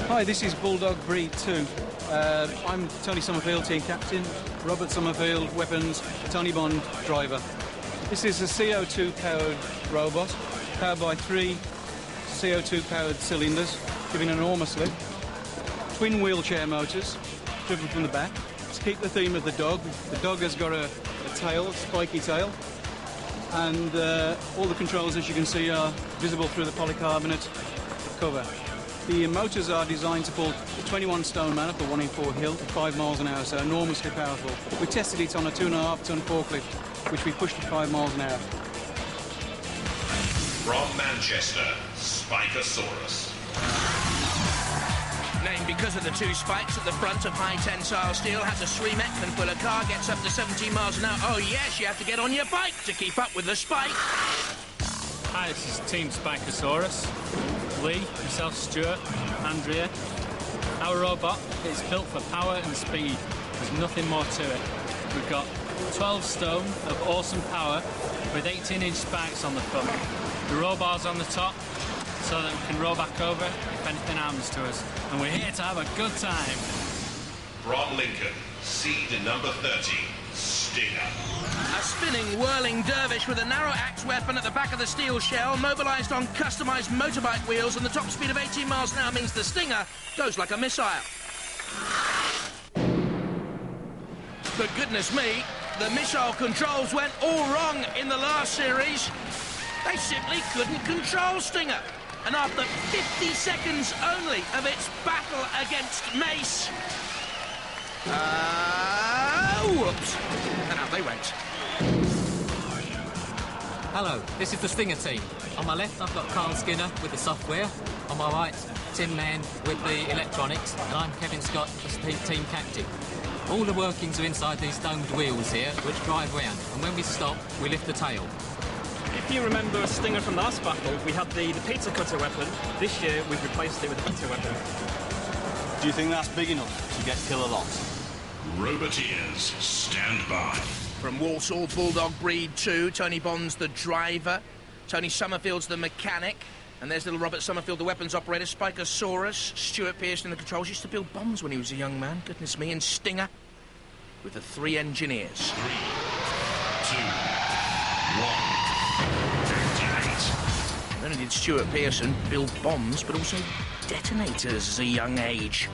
Hi, this is Bulldog Breed 2. I'm Tony Summerfield, team captain. Robert Summerfield, weapons. Tony Bond, driver. This is a CO2-powered robot, powered by 3 CO2-powered cylinders, giving an enormous lift. Twin wheelchair motors, driven from the back. To keep the theme of the dog has got a tail, a spiky tail, and all the controls, as you can see, are visible through the polycarbonate cover. The motors are designed to pull a 21-stone man up a 1-in-4 hill at 5 miles an hour, so enormously powerful. We tested it on a 2.5-ton forklift, which we pushed at 5 miles an hour. From Manchester, Spikasaurus. Named because of the 2 spikes at the front of high tensile steel, has a Swimek, can pull a car, gets up to 17 miles an hour. Oh yes, you have to get on your bike to keep up with the spike. Hi, this is Team Spikasaurus. Lee, myself, Stuart, Andrea. Our robot is built for power and speed. There's nothing more to it. We've got 12 stone of awesome power with 18-inch spikes on the front. The roll bars on the top so that we can roll back over if anything happens to us. And we're here to have a good time. From Lincoln, seed number 30, Stinger. A spinning, whirling dervish with a narrow axe weapon at the back of the steel shell, mobilised on customised motorbike wheels, and the top speed of 18 miles an hour means the Stinger goes like a missile. But goodness me, the missile controls went all wrong in the last series. They simply couldn't control Stinger. And after 50 seconds only of its battle against Mace... whoops. And out they went. Hello, this is the Stinger team. On my left, I've got Carl Skinner with the software. On my right, Tim Mann with the electronics. And I'm Kevin Scott, the team captain. All the workings are inside these domed wheels here, which drive round. And when we stop, we lift the tail. If you remember a Stinger from last battle, we had the pizza cutter weapon. This year, we've replaced it with the pizza weapon. Do you think that's big enough to get kill a lot? Roboteers, stand by. From Walsall, Bulldog Breed 2, Tony Bond's the driver, Tony Summerfield's the mechanic, and there's little Robert Summerfield, the weapons operator, Spikasaurus, Stuart Pearce in the controls. Used to build bombs when he was a young man, goodness me, and Stinger with the 3 engineers. 3, 2, 1. Not only did Stuart Pearson build bombs, but also detonators at a young age.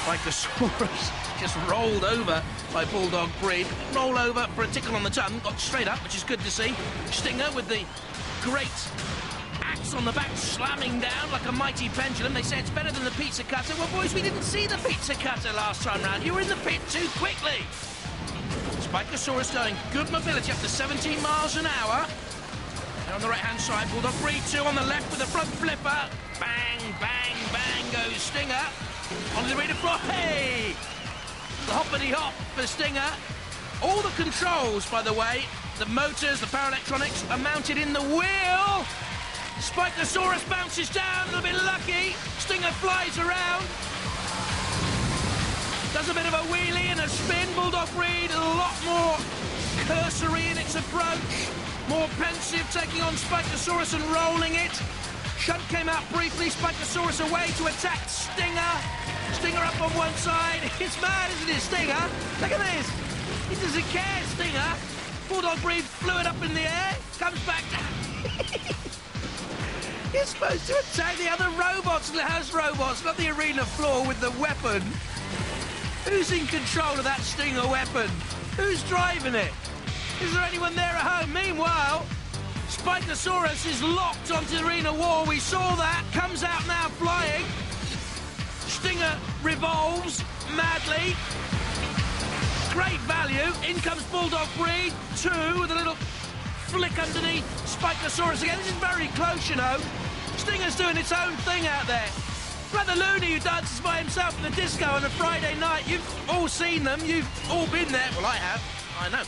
Spikasaurus just rolled over by Bulldog Breed. Roll over for a tickle on the tongue. Got straight up, which is good to see. Stinger with the great axe on the back, slamming down like a mighty pendulum. They say it's better than the pizza cutter. Well, boys, we didn't see the pizza cutter last time round. You were in the pit too quickly. Spikasaurus going good mobility up to 17 miles an hour. And on the right-hand side, Bulldog Breed 2 on the left with the front flipper. Bang, bang, bang goes Stinger. On the arena floor, hey! The hoppity-hop for Stinger. All the controls, by the way, the motors, the power electronics, are mounted in the wheel. Spikasaurus bounces down, a little bit lucky. Stinger flies around. Does a bit of a wheelie and a spin. Bulldog Breed, a lot more cursory in its approach. More pensive, taking on Spikasaurus and rolling it. Shunt came out briefly, Spikasaurus away to attack Stinger. Stinger up on one side. It's mad, isn't it, Stinger? Look at this. He doesn't care, Stinger. Bulldog Breed flew it up in the air, comes back down. You're supposed to attack the other robots, the house robots, not the arena floor with the weapon. Who's in control of that Stinger weapon? Who's driving it? Is there anyone there at home? Meanwhile, Spikasaurus is locked onto the arena wall. We saw that. Comes out now flying. Stinger revolves madly. Great value. In comes Bulldog Breed 2 with a little flick underneath Spikasaurus again. This is very close, you know. Stinger's doing its own thing out there. Like the loony who dances by himself in the disco on a Friday night. You've all seen them. You've all been there. Well, I have. I know.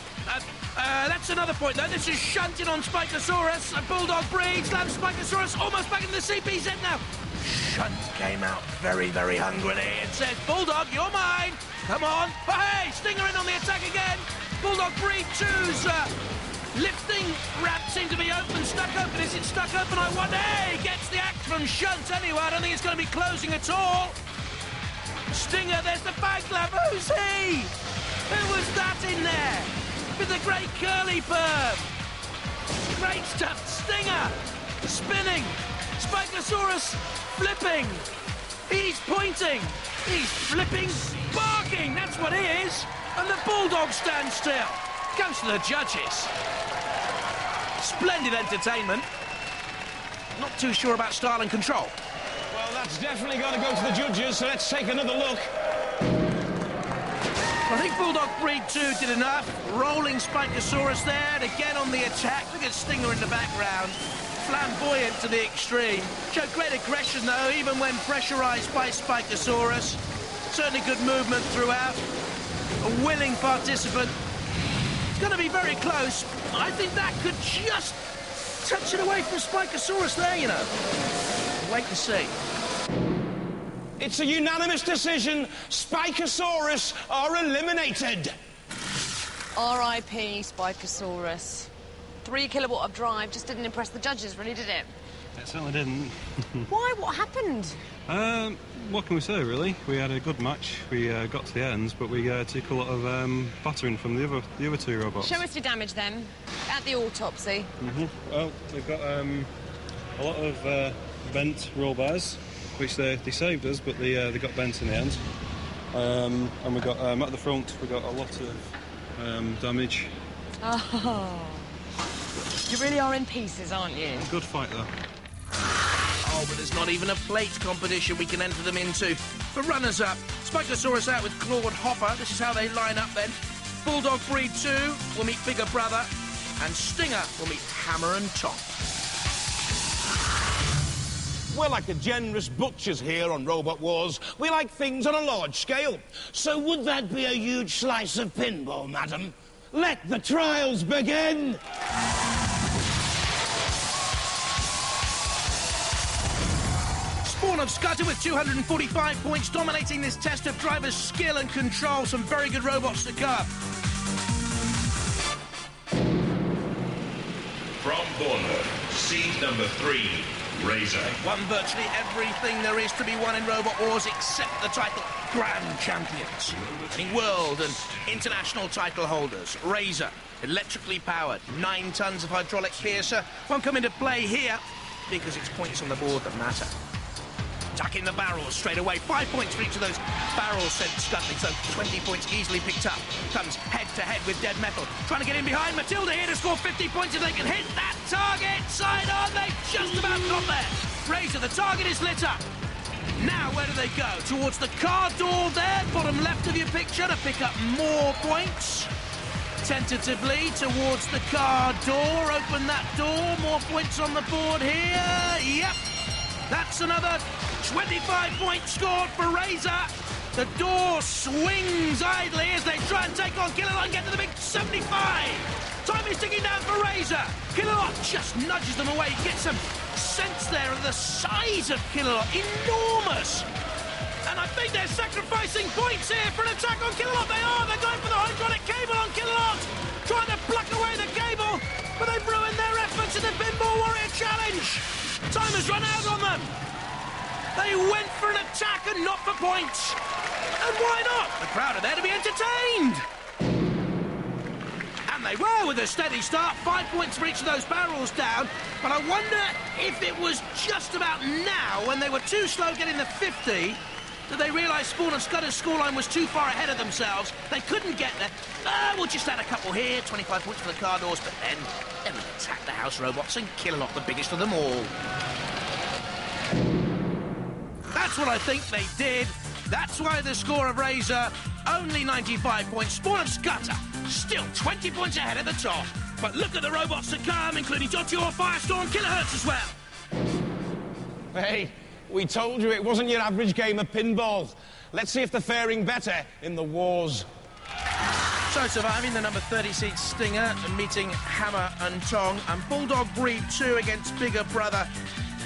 That's another point, though. This is shunting on Spikasaurus. A Bulldog Breed slams Spikasaurus almost back into the CPZ now. Shunt came out very, very hungrily and says, Bulldog, you're mine. Come on. Oh, hey, Stinger in on the attack again. Bulldog Breed 2's Lifting ramp seemed to be open, stuck open. Is it stuck open? I wonder. Hey, gets the axe from Shunt anyway. I don't think it's going to be closing at all. Stinger, there's the bag glove. Who's he? Who was that in there? With the great curly perm. Great stuff. Stinger. Spinning. Spikasaurus flipping. He's pointing. He's flipping. Barking. That's what he is. And the Bulldog stands still. Goes to the judges. Splendid entertainment. Not too sure about style and control. Well, that's definitely got to go to the judges, so let's take another look. I think Bulldog Breed 2 did enough. Rolling Spikasaurus there to get on the attack. Look at Stinger in the background. Flamboyant to the extreme. Showed great aggression, though, even when pressurised by Spikasaurus. Certainly good movement throughout. A willing participant. It's going to be very close. I think that could just touch it away from Spikasaurus there, you know. Wait and see. It's a unanimous decision. Spikasaurus are eliminated. R.I.P. Spikasaurus. 3 kilowatt of drive just didn't impress the judges, really, did it? It certainly didn't. Why? What happened? What can we say, really? We had a good match. We got to the ends, but we took a lot of battering from the other two robots. Show us your damage, then, at the autopsy. Well, they've got a lot of bent roll bars, which they saved us, but they got bent in the end. And we got at the front, we got a lot of damage. Oh. You really are in pieces, aren't you? Good fight, though. Oh, but there's not even a plate competition we can enter them into. For runners-up, Spikasaurus out with Claude Hopper. This is how they line up, then. Bulldog Breed 2 will meet Bigger Brother, and Stinger will meet Hammer and Tong. We're like the generous butchers here on Robot Wars. We like things on a large scale. So would that be a huge slice of pinball, madam? Let the trials begin! Spawn of Scudder with 245 points, dominating this test of driver's skill and control. Some very good robots to come. From Bournemouth, seed number 3, Razor. Won virtually everything there is to be won in Robot Wars except the title. Grand champions. Winning world and international title holders. Razor, electrically powered, 9 tons of hydraulic Pearcer. Won't come into play here because it's points on the board that matter. Tucking the barrels straight away. 5 points for each of those barrels sent scuttling, so 20 points easily picked up. Comes head-to-head with Dead Metal. Trying to get in behind. Matilda here to score 50 points if they can hit that target. Side on, they just about got there. Razor, the target is lit up. Now, where do they go? Towards the car door there, bottom left of your picture, to pick up more points. Tentatively towards the car door. Open that door. More points on the board here. Yep. That's another 25 points scored for Razor. The door swings idly as they try and take on Killalot and get to the big 75. Time is ticking down for Razor. Killalot just nudges them away. Gets some sense there of the size of Killalot. Enormous. And I think they're sacrificing points here for an attack on Killalot. They are. They're going for the hydraulic cable on Killalot. Trying to pluck away the cable, but they've ruined their efforts in the Pinball Warrior Challenge. Time has run out on them. They went for an attack and not for points. And why not? The crowd are there to be entertained. And they were with a steady start. 5 points for each of those barrels down. But I wonder if it was just about now, when they were too slow getting the 50, that they realised Spawn and Scudder's scoreline was too far ahead of themselves. They couldn't get there. We'll just add a couple here. 25 points for the car doors. But then they would attack the house robots and Killalot, the biggest of them all. That's what I think they did. That's why the score of Razor, only 95 points. Spawn and Scudder, still 20 points ahead at the top. But look at the robots to come, including Joshua, Firestorm, Kilohertz as well. Hey, we told you it wasn't your average game of pinball. Let's see if they're faring better in the wars. So surviving the number 30 seed Stinger and meeting Hammer and Tong, and Bulldog Breed 2 against Bigger Brother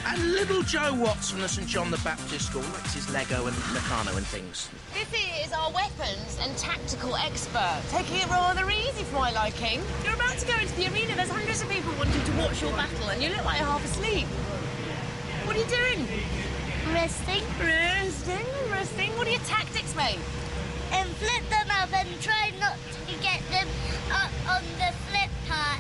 And little Joe Watts from the St John the Baptist School likes his Lego and Meccano and things. This is our weapons and tactical expert, taking it rather easy for my liking. You're about to go into the arena. There's hundreds of people wanting to watch your battle, and you look like you're half asleep. What are you doing? Resting. Resting. What are your tactics, mate? And flip them up and try not to get them up on the flip part.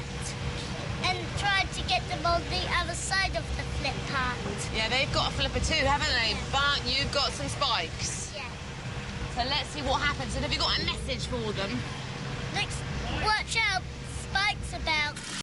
And try to get them on the other side of the flip part. Yeah, they've got a flipper too, haven't they? But you've got some spikes. Yeah. So let's see what happens. And have you got a message for them? Next, watch out,